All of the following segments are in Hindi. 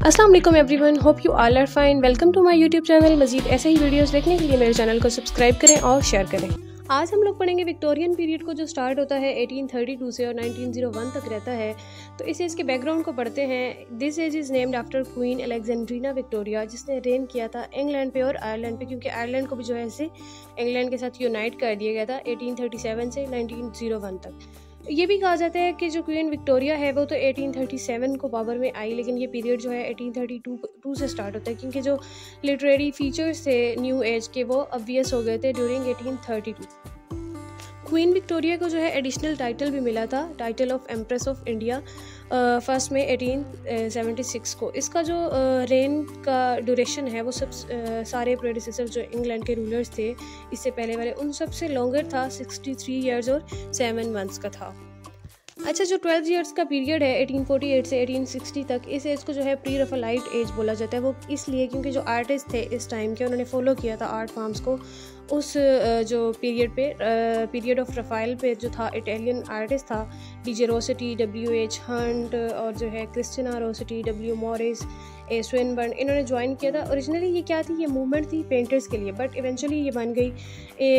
अस्सलाम वालेकुम everyone, hope you all are fine. Welcome to my YouTube channel. मजीद ऐसे ही वीडियोस देखने के लिए मेरे चैनल को सब्सक्राइब करें और शेयर करें। आज हम लोग पढ़ेंगे विक्टोरियन पीरियड को, जो स्टार्ट होता है 1832 से और 1901 तक रहता है। तो इस एज के बैकग्राउंड को पढ़ते हैं। This age is named after Queen Alexandrina Victoria, जिसने रेन किया था इंग्लैंड पे और आयरलैंड पे, क्योंकि आयरलैंड को भी जो है इसे इंग्लैंड के साथ यूनाइट कर दिया गया था 1837 से 1901 तक। ये भी कहा जाता है कि जो क्वीन विक्टोरिया है वो तो 1837 को पावर में आई, लेकिन ये पीरियड जो है 1832 से स्टार्ट होता है, क्योंकि जो लिटरेरी फीचर्स थे न्यू एज के वो ऑब्वियस हो गए थे ड्यूरिंग 1832। क्वीन विक्टोरिया को जो है एडिशनल टाइटल भी मिला था, title of empress of India, first में 1876 को। इसका जो रेन का ड्यूरेशन है वो सब सारे प्रेडिसेसर जो इंग्लैंड के रूलर्स थे इससे पहले वाले, उन सब से लॉन्गर था, 63 ईयर्स और 7 मंथ्स का था। अच्छा, जो 12 ईयर्स का पीरियड है 1848 से 1860 तक, इस एज को जो है प्री रफेलाइट एज बोला जाता है। वो इसलिए क्योंकि जो आर्टिस्ट थे इस टाइम के, उन्होंने फॉलो किया था आर्ट फॉर्म्स को। उस जो पीरियड ऑफ रफाइल पे जो था इटालियन आर्टिस्ट था डीजे रोसेटी, WH हंट और जो है Christina Rossetti, W Morris, Swinburne, इन्होंने ज्वाइन किया था। ओरिजिनली ये क्या थी, ये मूवमेंट थी पेंटर्स के लिए, बट इवेंचुअली ये बन गई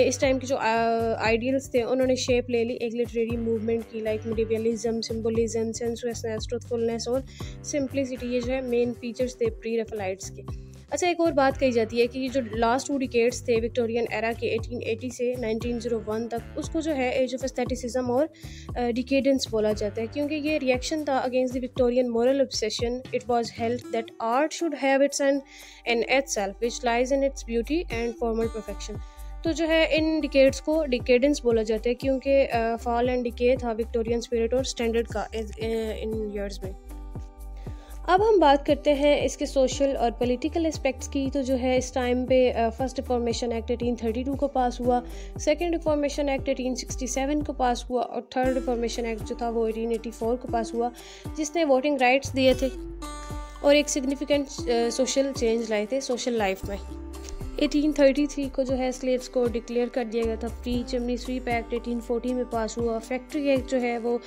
इस टाइम के जो आइडियल्स थे उन्होंने शेप ले ली एक लिटरेरी मूवमेंट की, लाइक मिडिवलिज्म, सिम्बोलिज्म, सेंसुअसनेस, ट्रुथफुलनेस और सिंप्लिसिटी। ये जो है मेन फीचर्स थे प्री रफेलाइट्स के। अच्छा, एक और बात कही जाती है कि ये जो लास्ट 2 डिकेड्स थे विक्टोरियन एरा के 1880 से 1901 तक, उसको जो है एज ऑफ एस्थेटिसिज्म और डिकेडेंस बोला जाता है, क्योंकि ये रिएक्शन था against the Victorian moral obsession. It was held that art should have it's an itself which lies in its beauty and formal perfection. तो जो है इन डिकेड्स को डिकेडेंस बोला जाता है, क्योंकि फॉल एंड डिके था विक्टोरियन स्पिरिट और स्टैंडर्ड का इन ईयर्स में। अब हम बात करते हैं इसके सोशल और पॉलिटिकल एस्पेक्ट्स की। तो जो है इस टाइम पे फर्स्ट रिफॉर्मेशन एक्ट 1832 को पास हुआ, सेकंड रिफॉर्मेशन एक्ट 1867 को पास हुआ और थर्ड रिफॉर्मेशन एक्ट जो था वो 1884 को पास हुआ, जिसने वोटिंग राइट्स दिए थे और एक सिग्निफिकेंट सोशल चेंज लाए थे सोशल लाइफ में। 1833 को जो है स्लेव्स को डिक्लेयर कर दिया गया था फ्री। चिमनी स्वीप एक्ट 1840 में पास हुआ। फैक्ट्री एक्ट जो है वो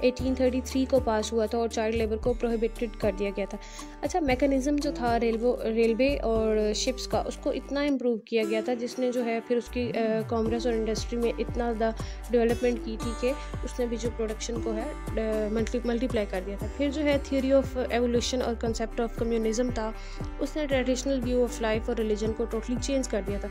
1833 को पास हुआ था और चाइल्ड लेबर को प्रोहिबिटेड कर दिया गया था। अच्छा, मैकेनिज़्म जो था रेलवे और शिप्स का, उसको इतना इम्प्रूव किया गया था, जिसने जो है फिर उसकी कॉमर्स और इंडस्ट्री में इतना ज़्यादा डेवलपमेंट की थी कि उसने भी जो प्रोडक्शन को है मल्टीप्लाई कर दिया था। फिर जो है थियोरी ऑफ एवोल्यूशन और कंसेप्ट ऑफ कम्युनिज्म था, उसने ट्रेडिशनल व्यू ऑफ लाइफ और रिलीजन को टोटली चेंज कर दिया था।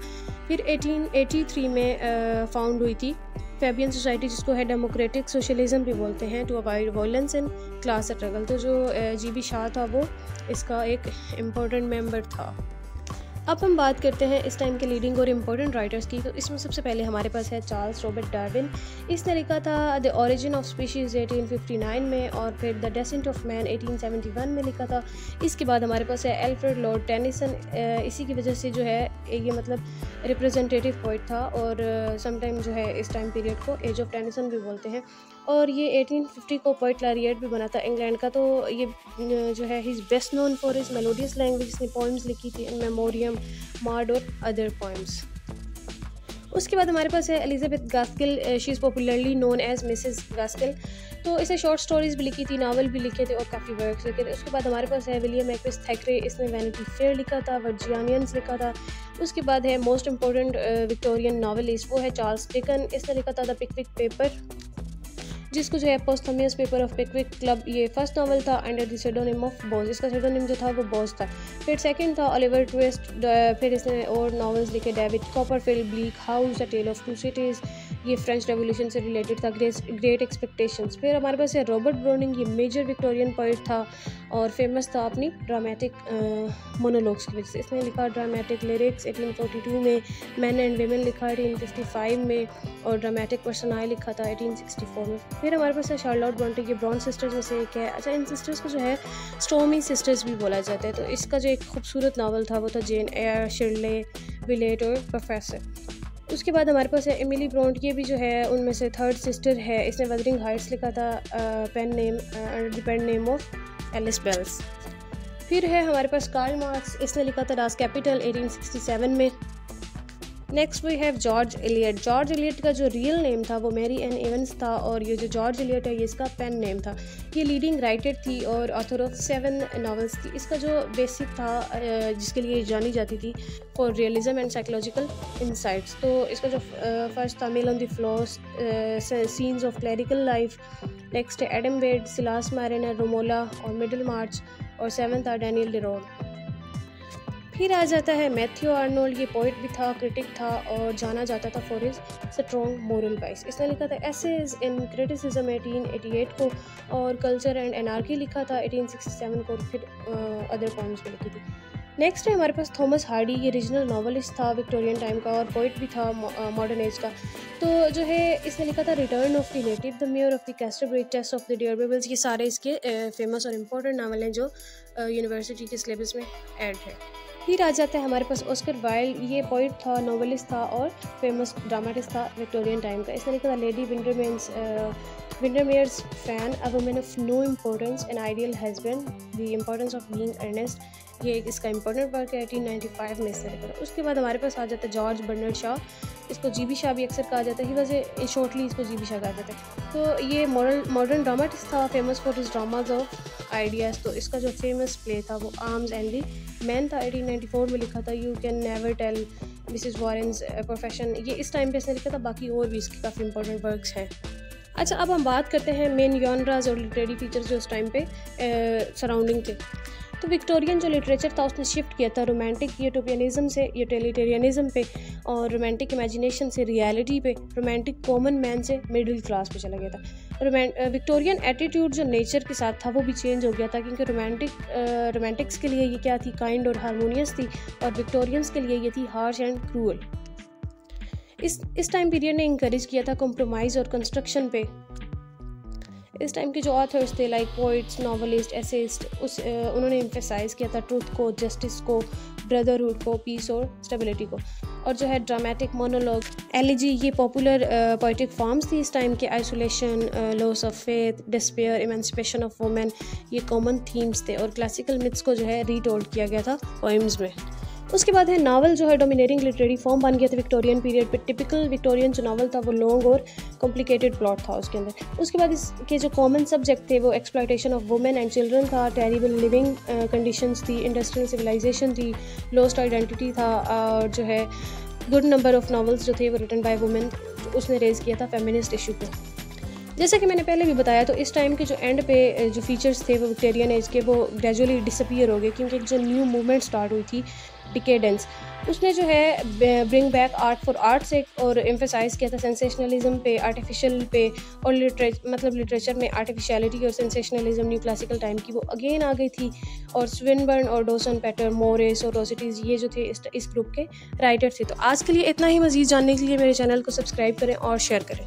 फिर 1883 में फाउंड हुई थी फैबियन सोसाइटी, जिसको है डेमोक्रेटिक सोशलिज्म भी बोलते हैं, to avoid violence and class struggle. तो जो GB शाह था वो इसका एक इम्पोर्टेंट मेंबर था। अब हम बात करते हैं इस टाइम के लीडिंग और इम्पोर्टेंट राइटर्स की। तो इसमें सबसे पहले हमारे पास है चार्ल्स रॉबर्ट डार्विन। इसने लिखा था द ओरिजिन ऑफ स्पीशीज़ 1859 में, और फिर द डेसेंट ऑफ मैन 1871 में लिखा था। इसके बाद हमारे पास है एल्फ्रेड लॉर्ड टेनिसन। इसी की वजह से जो है ये मतलब रिप्रेजेंटेटिव पोइट था, और समटाइम जो है इस टाइम पीरियड को एज ऑफ टेनिसन भी बोलते हैं। और ये 1850 को पोइट लॉरिएट भी बना था इंग्लैंड का। तो ये जो है he is best known for his melodious language. इसने पोइम्स लिखी थी, इन मेमोरियम, मार्ड और अदर पोइम्स। उसके बाद हमारे पास है Elizabeth Gaskell. She is popularly known as Mrs Gaskell. तो इसे शॉर्ट स्टोरीज़ भी लिखी थी, नावल भी लिखे थे और काफ़ी वर्क्स लिखे थे। उसके बाद हमारे पास है विलियम एक्विस थैकरे। इसने वैनिटी फेयर लिखा था, वर्जिनियंस लिखा था। उसके बाद है मोस्ट इंपॉर्टेंट विक्टोरियन नावलिस्ट, वो है चार्ल्स डिकन। इसने लिखा था द पिकविक पेपर, जिसको जो है पोस्थमियस पेपर ऑफ पिकविक क्लब, ये फर्स्ट नावल था अंडर द सेडोनिम ऑफ बॉज। इसका सेडोनिम जो था वो बॉज था। फिर सेकंड था ओलिवर ट्विस्ट। फिर इसने और नावल्स लिखे, David Copperfield, Bleak House, the Tale of Two Cities, ये फ्रेंच रेवोल्यूशन से रिलेटेड था, ग्रेट एक्सपेक्टेशंस। फिर हमारे पास है रॉबर्ट ब्रोनिंग। ये मेजर विक्टोरियन पोइट था और फेमस था अपनी ड्रामेटिक मोनोलॉग्स की वजह से। इसने लिखा ड्रामेटिक लिरिक्स 1842 में, मैन एंड वेमेन लिखा 1855 में, और ड्रामेटिक पर्सनाई लिखा था 1864 में। फिर हमारे पास है शार्लोट ब्रॉन्टे। ये ब्रॉन सिस्टर्स में से एक है। अच्छा, इन सिस्टर्स को जो है स्टॉर्मी सिस्टर्स भी बोला जाता है। तो इसका जो एक खूबसूरत नावल था वो था जेन एयर, शिरले, विलेट और प्रोफेसर। उसके बाद हमारे पास है एमिली ब्रॉन्ट। ये भी जो है उनमें से थर्ड सिस्टर है। इसने वदरिंग हाइट्स लिखा था pen name of Ellis Bells. फिर है हमारे पास कार्ल मार्क्स। इसने लिखा था डास कैपिटल 1867 में। Next we have George Eliot. George Eliot का जो रियल नेम था वो मैरी एन एवंस था, और ये जो जॉर्ज एलियट है ये इसका पेन नेम था। ये लीडिंग राइटर थी और ऑथर ऑफ 7 नॉवेल्स थी। इसका जो बेसिक था जिसके लिए जानी जाती थी for realism and psychological insights, तो इसका जो फर्स्ट था Mill on the Floss, Scenes of Clerical Life. Next है Adam Bede, Silas Marner, Romola और मिडल मार्च, और 7 था डैनियल डेरोड। फिर आ जाता है मैथ्यू आर्नोल्ड। ये पोइट भी था, क्रिटिक था और जाना जाता था for his strong moral vice. इसने लिखा था एसेज इन क्रिटिसिज्म 1888 को, और कल्चर एंड एनार्की लिखा था 1867 को, और फिर अदर पॉइंट्स भी लिखी थी। नेक्स्ट है हमारे पास थॉमस हार्डी। ये रीजनल नॉवलिस्ट था विक्टोरियन टाइम का, और पोइट भी था मॉडर्न एज का। तो जो है इसने लिखा था Return of the Native, the Mayor of the Casterbridge, Tess of the d'Urbervilles. ये सारे इसके फेमस और इम्पोर्टेंट नावल हैं जो यूनिवर्सिटी के सिलेबस में ऐड है। फिर आ जाता है हमारे पास ऑस्कर वाइल्ड। ये पोइट था, नॉवेलिस्ट था और फेमस ड्रामाटिस्ट था विक्टोरियन टाइम का। इसने लिखा था Lady Windermere's fan, a woman of no importance, an ideal husband, the importance of being Earnest. ये इसका इंपॉर्टेंट वर्क है 1895 में इसने लिखा था। उसके बाद हमारे पास आ जाता है जॉर्ज बर्नर्ड शॉ। इसको जीबी शाह भी अक्सर कहा जाता है, वजह शॉर्टली इसको जीबी शाह कहा जाता है। तो ये मॉडर्न ड्रामाटिस्ट था, famous for his dramas of ideas. तो इसका जो फेमस प्ले था वो आर्म्स एंड दी मैन था, 1894 में लिखा था। You can never tell Mrs Warren's profession, ये इस टाइम पे इसने लिखा था। बाकी और भी इसके काफ़ी इंपॉर्टेंट वर्क्स हैं। अच्छा, अब हम बात करते हैं मेन जॉनराज और लिटरेरी फीचर्स जो उस टाइम पे सराउंडिंग थे। तो विक्टोरियन जो लिटरेचर था उसने शिफ्ट किया था रोमांटिक यूटोपियनिज्म से यूटिलिटेरियनिज्म पे, और रोमांटिक इमेजिनेशन से रियलिटी पे, रोमांटिक कॉमन मैन से मिडिल क्लास पे चला गया था। विक्टोरियन एटीट्यूड जो नेचर के साथ था वो भी चेंज हो गया था, क्योंकि रोमांटिक्स के लिए ये क्या थी, काइंड और हारमोनियस थी, और विक्टोरियंस के लिए ये थी हार्श एंड क्रूअल। इस टाइम पीरियड ने इंकरेज किया था कॉम्प्रोमाइज़ और कंस्ट्रक्शन पे। इस टाइम के जो ऑथर्स थे लाइक पोइट्स, नॉवलिस्ट, एसेइस्ट, उन्होंने एम्फेसाइज किया था ट्रूथ को, जस्टिस को, ब्रदरहुड को, पीस और स्टेबिलिटी को। और जो है ड्रामेटिक, मोनोलॉग, एलिजी, ये पॉपुलर पोइटिक फॉर्म्स थी इस टाइम के। Isolation, loss of faith, despair, emancipation of women, ये कॉमन थीम्स थे। और क्लासिकल मिथ्स को जो है रीटोल्ड किया गया था पोएम्स में। उसके बाद है नावल, जो है डोमिनेटिंग लिटरेरी फॉर्म बन गया था विक्टोरियन पीरियड पे। टिपिकल विक्टोरियन जो नावल था वो लॉन्ग और कॉम्प्लिकेटेड प्लॉट था उसके अंदर। उसके बाद इसके जो कॉमन सब्जेक्ट थे वो exploitation of women and children था, टेरिबल लिविंग कंडीशंस थी, इंडस्ट्रियल सिविलाइजेशन थी, लॉस्ट आइडेंटिटी था, और जो है गुड नंबर ऑफ नावल्स जो थे वो रिटन बाय वुमेन, उसने रेज किया था फेमिनिस्ट इशू को। जैसा कि मैंने पहले भी बताया, तो इस टाइम के जो एंड पे जो फीचर्स थे वो विक्टोरियन एज के वो ग्रेजुअली डिसअपीयर हो गए, क्योंकि जो न्यू मूवमेंट स्टार्ट हुई थी डिकेडेंस, उसने जो है bring back art for art से और एम्फेसाइज किया था सेंसेशनलिज्म पे, आर्टिफिशियल पे, और लिटरेचर में आर्टिफिशियलिटी और सेंसेशनलिज्म न्यू क्लासिकल टाइम की वो अगेन आ गई थी। और स्विनबर्न और डॉसन पैटर, मोरिस और रोसिटीज़, ये जो थे इस ग्रुप के राइटर थे। तो आज के लिए इतना ही। मज़ीद जानने के लिए मेरे चैनल को सब्सक्राइब करें और शेयर करें।